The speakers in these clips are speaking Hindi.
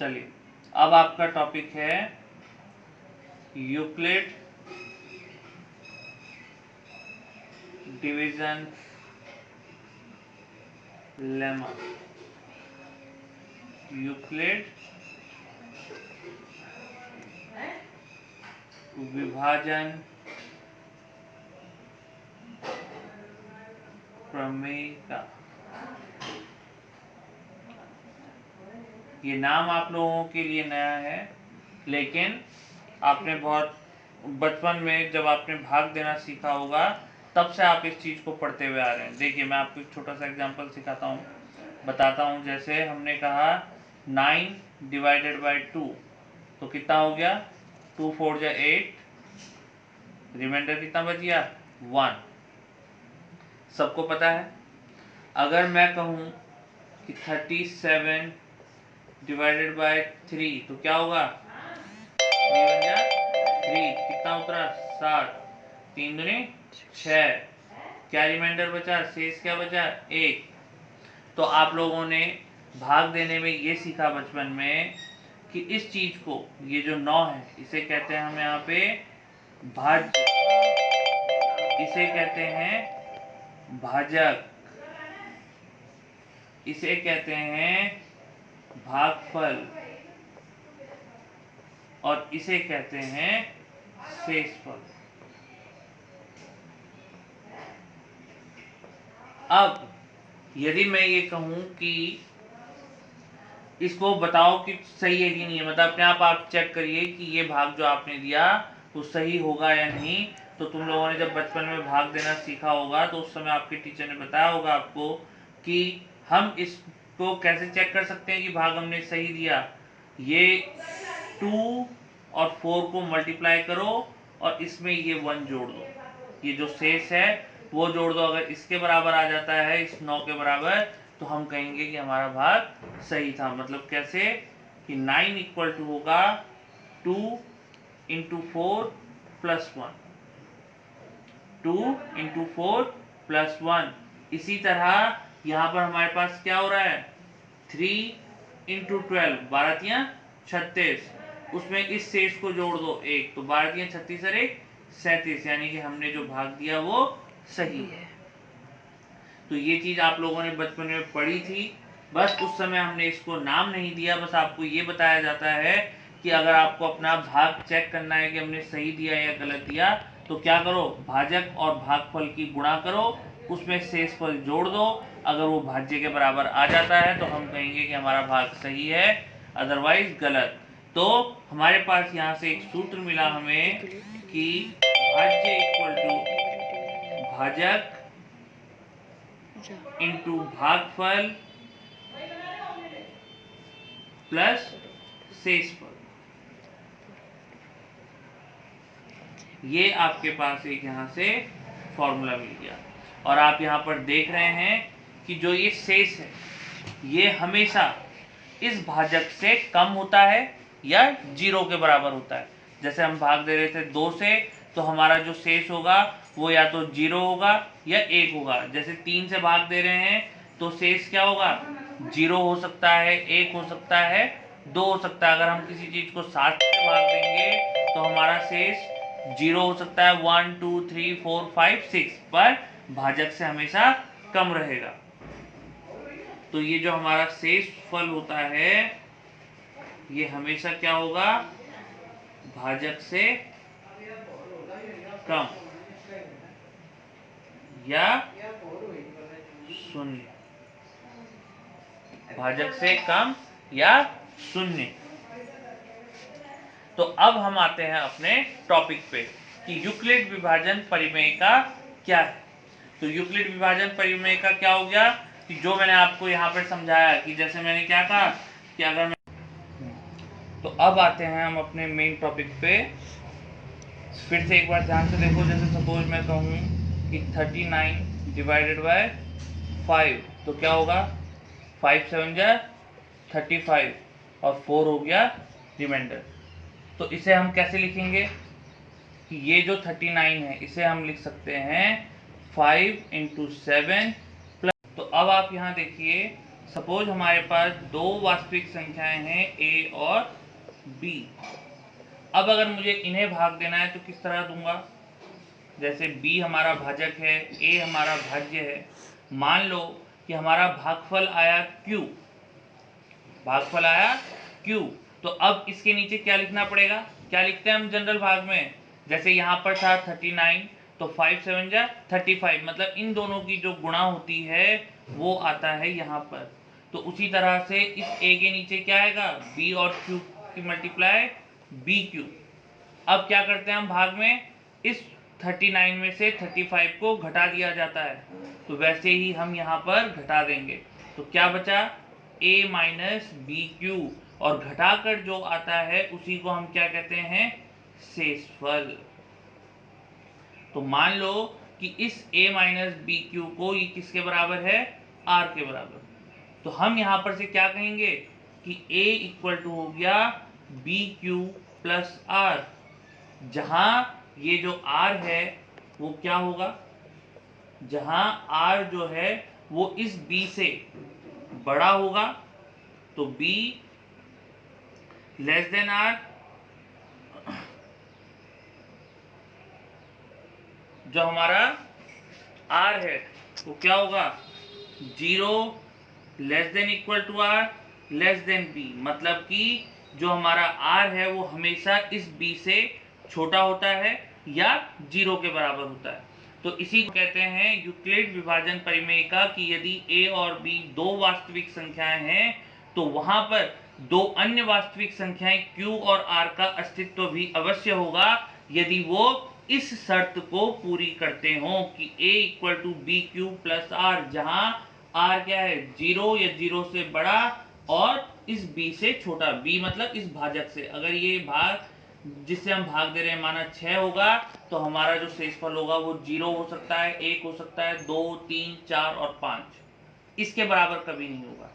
चलिए, अब आपका टॉपिक है यूक्लिड डिवीजन लेमा। यूक्लिड विभाजन प्रमेय का। ये नाम आप लोगों के लिए नया है, लेकिन आपने बहुत बचपन में जब आपने भाग देना सीखा होगा तब से आप इस चीज़ को पढ़ते हुए आ रहे हैं। देखिए, मैं आपको एक छोटा सा एग्जांपल सिखाता हूँ, बताता हूँ। जैसे हमने कहा 9 डिवाइडेड बाय 2, तो कितना हो गया? 2 4 जा 8, रिमाइंडर कितना बच गया? 1। सबको पता है। अगर मैं कहूँ कि 37 डिवाइडेड बाय 3, तो क्या होगा? 3 बन जा 3, कितना उतरा? 7, 3 दूनी 6, क्या रिमाइंडर बचा? शेष क्या बचा? 1। तो आप लोगों ने भाग देने में ये सीखा बचपन में कि इस चीज को, ये जो 9 है, इसे कहते हैं हम यहाँ पे भाज्य, इसे कहते हैं भाजक, इसे कहते हैं भागफल, और इसे कहते हैं शेषफल। अब यदि मैं ये कहूं कि इसको बताओ कि सही है कि नहीं है, मतलब अपने आप चेक करिए कि ये भाग जो आपने दिया वो सही होगा या नहीं। तो तुम लोगों ने जब बचपन में भाग देना सीखा होगा तो उस समय आपके टीचर ने बताया होगा आपको कि हम इसको कैसे चेक कर सकते हैं कि भाग हमने सही दिया। ये 2 और 4 को मल्टीप्लाई करो और इसमें ये 1 जोड़ दो, ये जो शेष है वो जोड़ दो। अगर इसके बराबर आ जाता है, इस 9 के बराबर, तो हम कहेंगे कि हमारा भाग सही था। मतलब कैसे कि 9 इक्वल टू होगा 2 इंटू 4 प्लस 1, 2 इंटू 4 प्लस 1। इसी तरह यहाँ पर हमारे पास क्या हो रहा है? 3 इंटू 12, 12 36, उसमें इस शेष को जोड़ दो 1, तो 12 36 और 1 37, यानी कि हमने जो भाग दिया वो सही है। तो ये चीज आप लोगों ने बचपन में पढ़ी थी, बस उस समय हमने इसको नाम नहीं दिया। बस आपको ये बताया जाता है कि अगर आपको अपना भाग चेक करना है कि हमने सही दिया या गलत दिया, तो क्या करो? भाजक और भागफल की गुणा करो, उसमें शेषफल जोड़ दो। अगर वो भाज्य के बराबर आ जाता है तो हम कहेंगे कि हमारा भाग सही है, अदरवाइज गलत। तो हमारे पास यहाँ से एक सूत्र मिला हमें कि भाज्य इक्वल टू भाजक इंटू भागफल प्लस शेषफल। ये आपके पास एक यहाँ से फॉर्मूला मिल गया। और आप यहाँ पर देख रहे हैं कि जो ये शेष है ये हमेशा इस भाजक से कम होता है या 0 के बराबर होता है। जैसे हम भाग दे रहे थे 2 से, तो हमारा जो शेष होगा वो या तो 0 होगा या 1 होगा। जैसे 3 से भाग दे रहे हैं तो शेष क्या होगा? 0 हो सकता है, 1 हो सकता है, 2 हो सकता है। अगर हम किसी चीज को 7 से भाग देंगे तो हमारा शेष 0 हो सकता है, 1 2 3 4 5 6, पर भाजक से हमेशा कम रहेगा। तो ये जो हमारा शेष फल होता है ये हमेशा क्या होगा? भाजक से कम या शून्य, भाजक से कम या शून्य। तो अब हम आते हैं अपने टॉपिक पे कि यूक्लिड विभाजन परिमेय का क्या है। तो यूक्लिड विभाजन परिमेय का क्या हो गया कि जो मैंने आपको यहाँ पर समझाया कि जैसे मैंने क्या कहा कि अगर मैं, तो अब आते हैं हम अपने मेन टॉपिक पे। फिर से एक बार ध्यान से देखो। जैसे सपोज मैं कहूँ कि 39 डिवाइडेड बाय 5, तो क्या होगा? 5 7 जा 35 और 4 हो गया रिमाइंडर। तो इसे हम कैसे लिखेंगे कि ये जो 39 है इसे हम लिख सकते हैं 5 इंटू 7 प्लस। तो अब आप यहाँ देखिए सपोज हमारे पास दो वास्तविक संख्याएं हैं a और b। अब अगर मुझे इन्हें भाग देना है तो किस तरह दूंगा? जैसे b हमारा भाजक है, a हमारा भाज्य है। मान लो कि हमारा भागफल आया q, भागफल आया q। तो अब इसके नीचे क्या लिखना पड़ेगा? क्या लिखते हैं हम जनरल भाग में? जैसे यहाँ पर था 39, तो 5 7 जा 35, मतलब इन दोनों की जो गुणा होती है वो आता है यहाँ पर। तो उसी तरह से इस a के नीचे क्या आएगा? b और q की मल्टीप्लाई bq। अब क्या करते हैं हम भाग में? इस 39 में से 35 को घटा दिया जाता है, तो वैसे ही हम यहाँ पर घटा देंगे। तो क्या बचा? a माइनस बी क्यू, और घटाकर जो आता है उसी को हम क्या कहते हैं? शेषफल। तो मान लो कि इस a माइनस बी क्यू को ये किसके बराबर है? r के बराबर। तो हम यहाँ पर से क्या कहेंगे कि a इक्वल टू हो गया बी क्यू प्लस आर, जहां ये जो r है वो क्या होगा? जहां r जो है वो इस b से बड़ा होगा, तो b लेस देन r, जो हमारा r है वो क्या होगा? 0 less than equal to r less than b, मतलब कि जो हमारा r है वो हमेशा इस b से छोटा होता है या 0 के बराबर होता है। तो इसी को कहते हैं यूक्लिड विभाजन परिमेयिका कि यदि a और b दो वास्तविक संख्याएं हैं तो वहां पर दो अन्य वास्तविक संख्याएं q और r का अस्तित्व भी अवश्य होगा यदि वो इस शर्त को पूरी करते हो कि a equal to B Q plus R, जहां r क्या है? 0 या 0 से बड़ा और इस b से छोटा। b मतलब इस भाजक से। अगर ये भाग जिससे हम भाग दे रहे हैं माना 6 होगा, तो हमारा जो शेषफल होगा वो 0 हो सकता है, 1 हो सकता है, 2 3 4 और 5, इसके बराबर कभी नहीं होगा।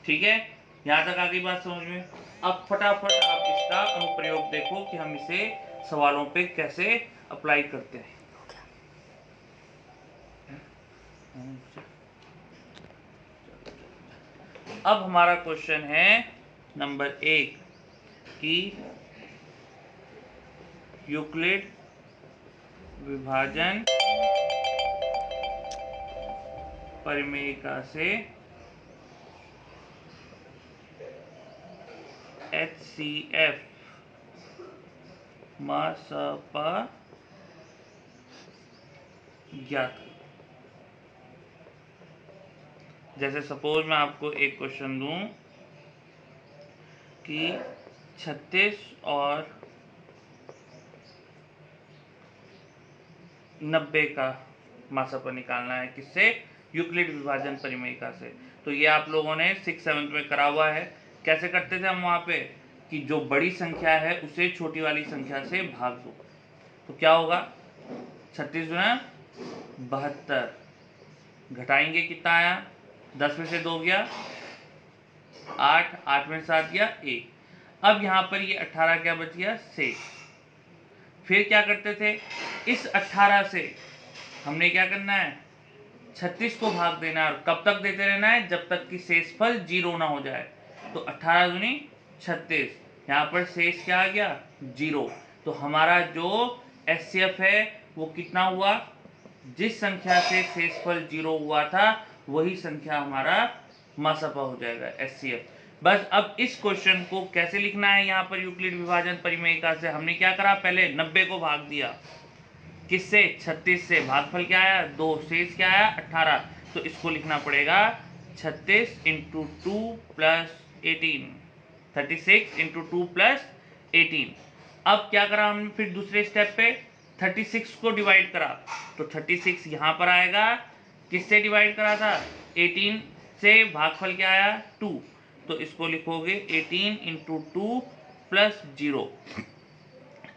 ठीक है, यहाँ तक आ गई बात समझ में? अब फटाफट आप इसका अनुप्रयोग देखो कि हम इसे सवालों पे कैसे अप्लाई करते हैं। अब हमारा क्वेश्चन है नंबर 1 कि यूक्लिड विभाजन परिमेयिका से HCF मासपा ज्ञात। जैसे सपोज मैं आपको एक क्वेश्चन दूं कि 36 और 90 का मासपा निकालना है, किससे? यूक्लिड विभाजन परिमेयिका से। तो ये आप लोगों ने 6 7 में करा हुआ है। कैसे करते थे हम वहाँ पे कि जो बड़ी संख्या है उसे छोटी वाली संख्या से भाग दो, तो क्या होगा? 36 गुना 72, घटाएंगे कितना आया? 10 में से 2 गया 8, 8 में से 7 गया 1। अब यहाँ पर ये 18 क्या बच गया? शेष। फिर क्या करते थे? इस 18 से हमने क्या करना है? 36 को भाग देना है, और कब तक देते रहना है? जब तक कि शेषफल 0 ना हो जाए। तो 18 दूनी 36, यहाँ पर शेष क्या आ गया? 0। तो हमारा जो HCF है वो कितना हुआ? जिस संख्या से शेषफल 0 हुआ था वही संख्या हमारा मासपा हो जाएगा, HCF। बस अब इस क्वेश्चन को कैसे लिखना है? यहाँ पर यूक्लिड विभाजन परिमेयिका से हमने क्या करा? पहले 90 को भाग दिया, किससे? 36 से। भागफल क्या आया? 2, शेष क्या आया? 18। तो इसको लिखना पड़ेगा 36 इंटू 2 प्लस 18, 36 इंटू 2 प्लस 18। अब क्या करा हमने फिर दूसरे स्टेप पे? 36 को डिवाइड करा, तो 36 यहाँ पर आएगा। किससे डिवाइड करा था? 18 से। भागफल क्या आया? 2। तो इसको लिखोगे 18 इंटू 2 प्लस 0।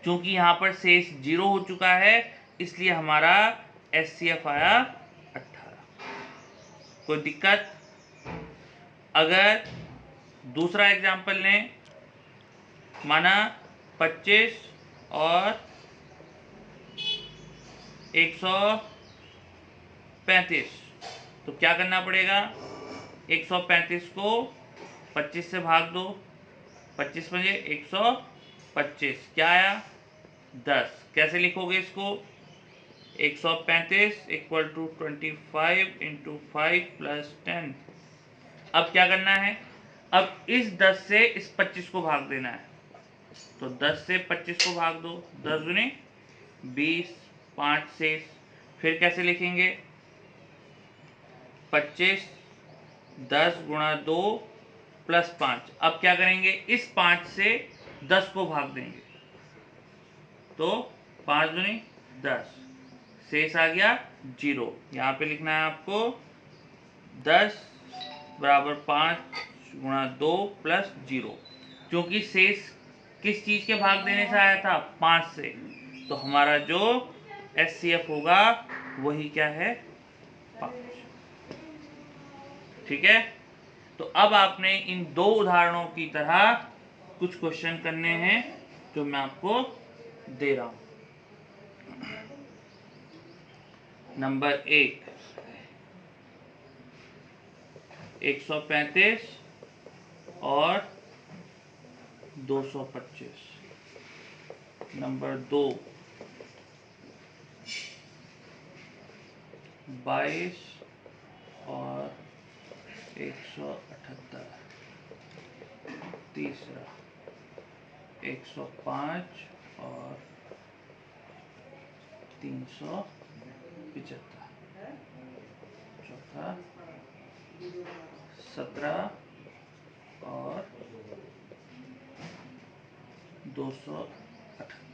चूंकि यहाँ पर शेष 0 हो चुका है इसलिए हमारा HCF आया 18। कोई दिक्कत? अगर दूसरा एग्जाम्पल लें, माना 25 और 135, तो क्या करना पड़ेगा? 135 को 25 से भाग दो, 25 पंजे 125, क्या आया 10। कैसे लिखोगे इसको, 135 इक्वल टू 25 इंटू 5 प्लस 10। अब क्या करना है, अब इस 10 से इस 25 को भाग देना है, तो 10 से 25 को भाग दो, 10 दूनी 20, 5 से, फिर कैसे लिखेंगे 25 10 गुणा 2 प्लस 5। अब क्या करेंगे, इस 5 से 10 को भाग देंगे, तो 5 दूनी 10, शेष आ गया 0। यहाँ पे लिखना है आपको 10 बराबर 5 गुणा 2 प्लस 0। क्योंकि शेष किस चीज के भाग देने से आया था, 5 से, तो हमारा जो एचसीएफ होगा वही क्या है 5। ठीक है, तो अब आपने इन दो उदाहरणों की तरह कुछ क्वेश्चन करने हैं जो मैं आपको दे रहा हूं। नंबर 135 और 225। नंबर 2 22 और 178। तीसरा 105 और 375। चौथा 17 और 278।